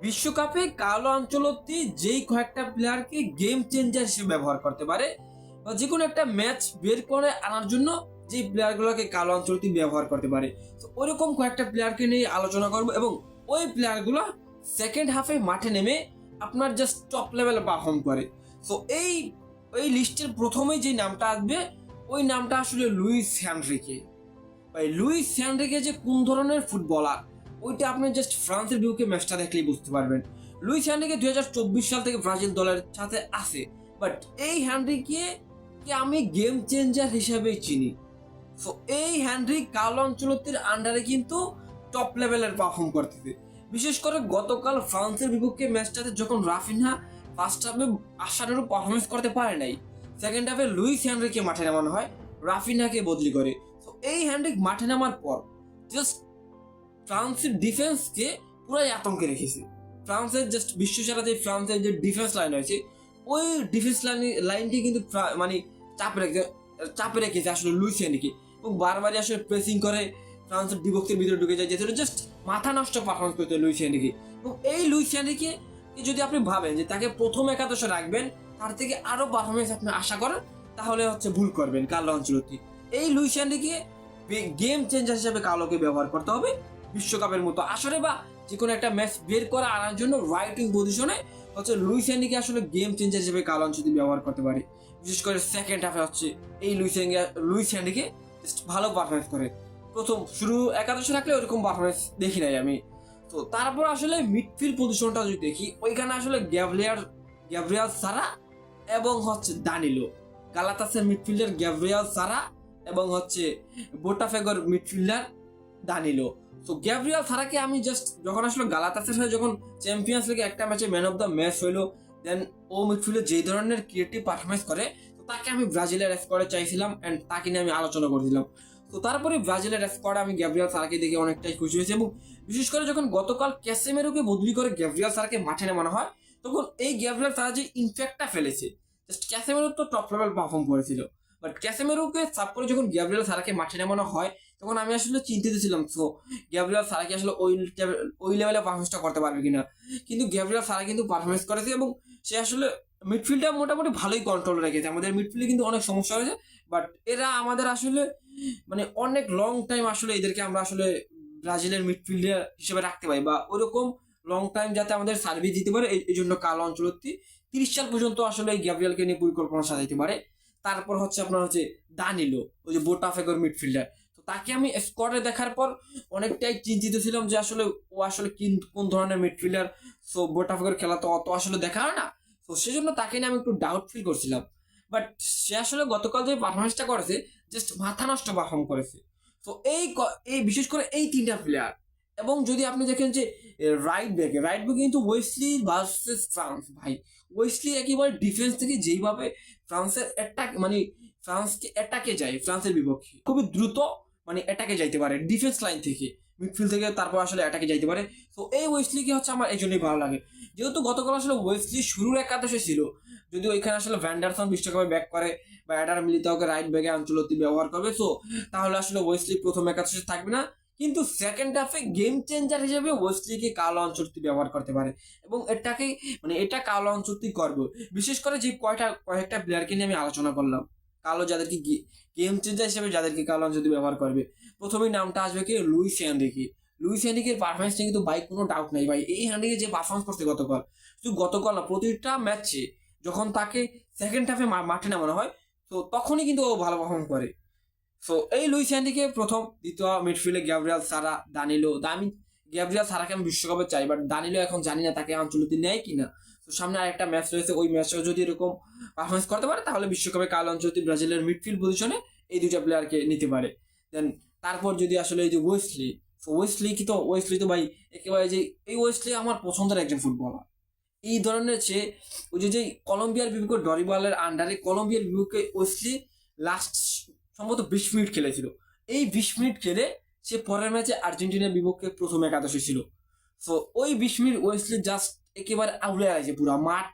বিশ্বকাপে Carlo Ancelotti যেই কয়েকটা প্লেয়ারকে গেম চেঞ্জার হিসেবে ব্যবহার করতে পারে বা যে কোনো একটা ম্যাচ বের করে আনার জন্য যে প্লেয়ারগুলোকে কার্লো আনচেলত্তি ব্যবহার করতে পারে, তো ওইরকম কয়েকটা প্লেয়ারকে নিয়ে আলোচনা করব এবং ওই প্লেয়ারগুলো সেকেন্ড হাফে মাঠে নেমে আপনার জাস্ট টপ লেভেলে পারফর্ম করে। তো এই লিস্টের প্রথমেই যে নামটা আসবে ওই নামটা আসলে লুইস হ্যানরিকে। ভাই লুইস হ্যানরিকে যে কোন ধরনের ফুটবলার ওইটা আপনি জাস্ট ফ্রান্সের বিপক্ষে ম্যাচটা দেখলেই বুঝতে পারবেন। লুইস হ্যানরিকে 2024 সাল থেকে ব্রাজিল দলের সাথে আছে, বাট এই হ্যানরিকে আমি গেম চেঞ্জার হিসেবেই চিনি। সো এই হ্যানরিক কার্লো আনচেলত্তির আন্ডারে কিন্তু টপ লেভেলের পারফর্ম করতেছে। বিশেষ করে গতকাল ফ্রান্সের বিপক্ষে ম্যাচটাতে যখন রাফিনহা ফার্স্ট হাফে আশানুরূপ পারফরমেন্স করতে পারে নাই, সেকেন্ড হাফে লুইস হ্যানরিকে মাঠে নামানো হয় রাফিনহাকে বদলি করে। তো এই হ্যানরিক মাঠে নামার পর জাস্ট ফ্রান্সের ডিফেন্সকে পুরাই আতঙ্কে রেখেছে। ফ্রান্সের জাস্ট বিশ্বসেরা যে ফ্রান্সের যে ডিফেন্স লাইন হয়েছে ওই ডিফেন্স লাইনটি কিন্তু মানে চাপে রেখেছে আসলে লুইস হ্যানরিকে, এবং বারবারই আসলে প্রেসিং করে ফ্রান্সের ডিবক্সের ভিতরে ঢুকে যায়, যেটা জাস্ট মাথা নষ্ট পারফরমেন্স করতে লুইস হ্যানরিকে। এবং এই লুইস হ্যানরিকে যদি আপনি ভাবেন যে তাকে প্রথম একাদশে রাখবেন, তার থেকে আরো পারফরমেন্স আপনি আশা করেন, তাহলে ভুল করবেন কার্লো আনচেলত্তি। এই লুইস হ্যানরিকে গেম চেঞ্জার হিসেবে কার্লোকে ব্যবহার করতে হবে বিশ্বকাপের মতো আসরে বা যে কোনো একটা ম্যাচ বের করে আনার জন্য রাইট উইং পজিশনে লুইস হ্যানরিকে আসলে গেম চেঞ্জার হিসেবে কার্লো আনচেলত্তি ব্যবহার করতে পারে। বিশেষ করে সেকেন্ড হাফে এই লুইস হ্যানরিকে ভালো পারফরমেন্স করে। প্রথম শুরু একাদশে রাখলে ওরকম পারফরমেন্স দেখি নাই আমি। তো তারপর আসলে মিডফিল্ড পজিশনটা যদি দেখি, ওইখানে আসলে গ্যাব্রিয়াল সারা এবং দানিলো। গালাতাসের মিডফিল্ডার গ্যাব্রিয়াল সারা এবং বোটাফেগোর মিডফিল্ডার দানিলো। তো গ্যাব্রিয়াল সারাকে আমি জাস্ট যখন আসলে গালাতাসের সাথে যখন চ্যাম্পিয়ন্স লিগে একটা ম্যাচে ম্যান অফ দ্য ম্যাচ হইলো, দেন ও মিডফিল্ডে যেই ধরনের ক্রিয়েটিভ পারফরমেন্স করে, তো তাকে আমি ব্রাজিলের স্কোয়াডে চাইছিলাম অ্যান্ড তাকে নিয়ে আমি আলোচনা করেছিলাম। তো তারপরে ব্রাজিলের স্কোয়াডে আমি গ্যাব্রিয়াল সারাকে দেখে অনেকটাই খুশি হয়েছি, এবং বিশেষ করে যখন গতকাল ক্যাসেমেরোকে বদলি করে গ্যাব্রিয়াল সারাকে মাঠে নামানো হয়, তখন এই গ্যাব্রিয়াল সারা যে ইনফ্যাক্টটা ফেলেছে, জাস্ট ক্যাসেমেরো তো টপ লেভেল পারফর্ম করেছিল, বাট ক্যাসেমেরোকে সাপ করে যখন গ্যাব্রিয়াল সারাকে মাঠে নামানো হয়, তখন আমি আসলে চিন্তিত ছিলাম তো গ্যাব্রিয়াল সারা কি আসলে ওই লেভেলে পারফরমেন্সটা করতে পারবে কিনা। কিন্তু গ্যাব্রিয়াল সারা কিন্তু পারফরমেন্স করেছে এবং সে আসলে মিডফিল্ডটা মোটামুটি ভালোই কন্ট্রোল রেখেছে। আমাদের মিডফিল্ডে কিন্তু অনেক সমস্যা হয়েছে, বাট এরা আমাদের আসলে অনেক লং টাইম আসলে এদেরকে আমরা আসলে ব্রাজিলের মিডফিল্ডার হিসেবে রাখতে পারি, বা ওরকম লং টাইম যাতে আমাদের সার্ভিস দিতে পারে, এই জন্য কার্লো আনচেলত্তি 30 সাল পর্যন্ত আসলে এই গ্যাব্রিয়ালকে নিয়ে পরিকল্পনা সাজাইতে পারে। তারপর আপনার দানিলো, ওই যে বোটাফেগোর মিডফিল্ডার। তো তাকে আমি স্কোয়াডে দেখার পর অনেকটাই চিন্তিত ছিলাম যে আসলে ও আসলে কোন ধরনের মিডফিল্ডার। সো বোটাফেগোর খেলা তো অত আসলে দেখা হয় না, তো সেজন্য তাকে নিয়ে আমি একটু ডাউট ফিল করছিলাম। বাট সে আসলে গতকাল যে পারফরমেন্সটা করেছে, জাস্ট মাথা নষ্ট পারফর্ম করেছে। তো এই বিশেষ করে এই তিনটা প্লেয়ার, এবং যদি আপনি দেখেন যে রাইট ব্যাকে কিন্তু ওয়েসলি ভার্সেস ফ্রান্স, ভাই ওয়েসলি একেবারে ডিফেন্স থেকে যেইভাবে ফ্রান্সের অ্যাটাক ফ্রান্সকে অ্যাটাকে যায়, ফ্রান্সের বিপক্ষে খুবই দ্রুত অ্যাটাকে যাইতে পারে ডিফেন্স লাইন থেকে, মিডফিল্ড থেকে, তারপর আসলে অ্যাটাকে যাইতে পারে। তো এই ওয়েসলিকে আমার এই জন্যই ভালো লাগে, যেহেতু গতকাল আসলে ওয়েসলি শুরুর একাদশে ছিল, যদি ওইখানে আসলে ভ্যান্ডারসন বিশ্বকাপে ব্যাক করে বা অ্যাডার মিলিতাওকে রাইট ব্যাকে আনচেলত্তি ব্যবহার করবে, তো তাহলে আসলে ওয়েসলি প্রথম একাদশে থাকবে না। কিন্তু সেকেন্ড হাফে গেম চেঞ্জার হিসেবে ওয়েসলিকে কার্লো আনচেলত্তি ব্যবহার করতে পারে, এবং এটাকে এটা কার্লো আনচেলত্তি করবে। বিশেষ করে যে কয়েকটা প্লেয়ারকে নিয়ে আমি আলোচনা করলাম, কার্লো যাদেরকে গেম চেঞ্জার হিসেবে যাদেরকে কার্লো আনচেলত্তি ব্যবহার করবে, প্রথমেই নামটা আসবে কি লুইস হ্যানরিকে। লুইস হ্যানরিকের পারফরমেন্স নিয়ে কিন্তু ভাই কোনো ডাউট নাই ভাই, এই হ্যানরিকে যে পারফরমেন্স করছে গতকাল, শুধু গতকাল না প্রতিটা ম্যাচে যখন তাকে সেকেন্ড হাফে মাঠে নামানো হয়, তো তখনই কিন্তু ও ভালো পারফর্ম করে। সো এই লুইস হ্যানরিকে প্রথম, দ্বিতীয় মিডফিল্ডে গ্যাব্রিয়াল সারা, দানিলো। আমি গ্যাব্রিয়াল সারাকে আমি বিশ্বকাপে চাই, বাট দানিলো এখন জানি না তাকে আনচেলত্তি নেয় কিনা। তো সামনে আরেকটা ম্যাচ রয়েছে, ওই ম্যাচেও যদি এরকম পারফরমেন্স করতে পারে, তাহলে বিশ্বকাপে কার্লো আনচেলত্তি ব্রাজিলের মিডফিল্ড পজিশনে এই দুইটা প্লেয়ারকে নিতে পারে। দেন তারপর যদি আসলে এই যে ওয়েসলি তো ভাই একেবারে যে এই ওয়েসলি আমার পছন্দের একজন ফুটবলার। এই ধরনের ওই যে কলম্বিয়ার বিপক্ষে ডরিবালের আন্ডারে কলম্বিয়ার বিপক্ষে ওয়েসলি লাস্ট সম্ভবত 20 মিনিট খেলেছিল। এই 20 মিনিট খেলে সে পরের ম্যাচে আর্জেন্টিনার বিপক্ষে প্রথম একাদশে ছিল। তো ওই 20 মিনিট ওয়েসলি জাস্ট একেবারে আউলে আছে পুরো মাঠ,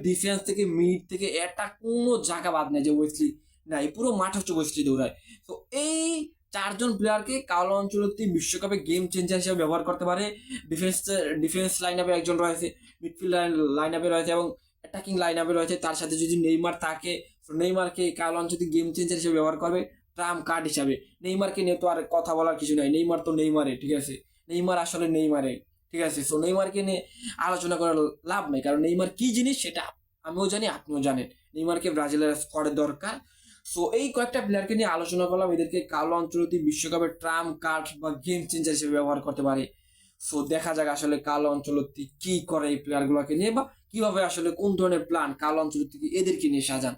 ডিফেন্স থেকে মিড থেকে একটা কোনো জায়গা বাদ নেই যে ওয়েসলি নাই, পুরো মাঠ ওয়েসলি দৌড়ায়। তো এই চারজন প্লেয়ারকে কার্লো আনচেলত্তি বিশ্বকাপে গেম চেঞ্জার হিসেবে ব্যবহার করতে পারে। ডিফেন্স লাইন আপে একজন রয়েছে, মিডফিল্ড লাইন আপে রয়েছে এবং অ্যাটাকিং লাইন আপে রয়েছে। তার সাথে যদি নেইমার থাকে, নেইমারকে কার্লো আনচেলত্তি গেম চেঞ্জার হিসেবে ব্যবহার করবে ট্রাম্প কার্ড হিসাবে। নেইমারকে নিয়ে তো আর কথা বলার কিছু নাই, নেইমার তো নেইমারে, ঠিক আছে, নেইমার আসলে নেইমারে, ঠিক আছে। সো নেইমারকে নিয়ে আলোচনা করার লাভ নেই, কারণ নেইমার কি জিনিস সেটা আমিও জানি, আপনিও জানেন। নেইমারকে ব্রাজিলের স্কোয়াডে দরকার। সো এই কয়েকটা প্লেয়ারকে নিয়ে আলোচনা করলাম, এদেরকে কার্লো আনচেলত্তি বিশ্বকাপের ট্রাম্প কার্ড বা গেম চেঞ্জার হিসেবে ব্যবহার করতে পারে। সো দেখা যাক আসলে কার্লো আনচেলত্তি কি করে এই প্লেয়ারগুলোকে নিয়ে, বা কিভাবে আসলে কোন ধরনের প্ল্যান কার্লো আনচেলত্তি এদেরকে নিয়ে সাজান।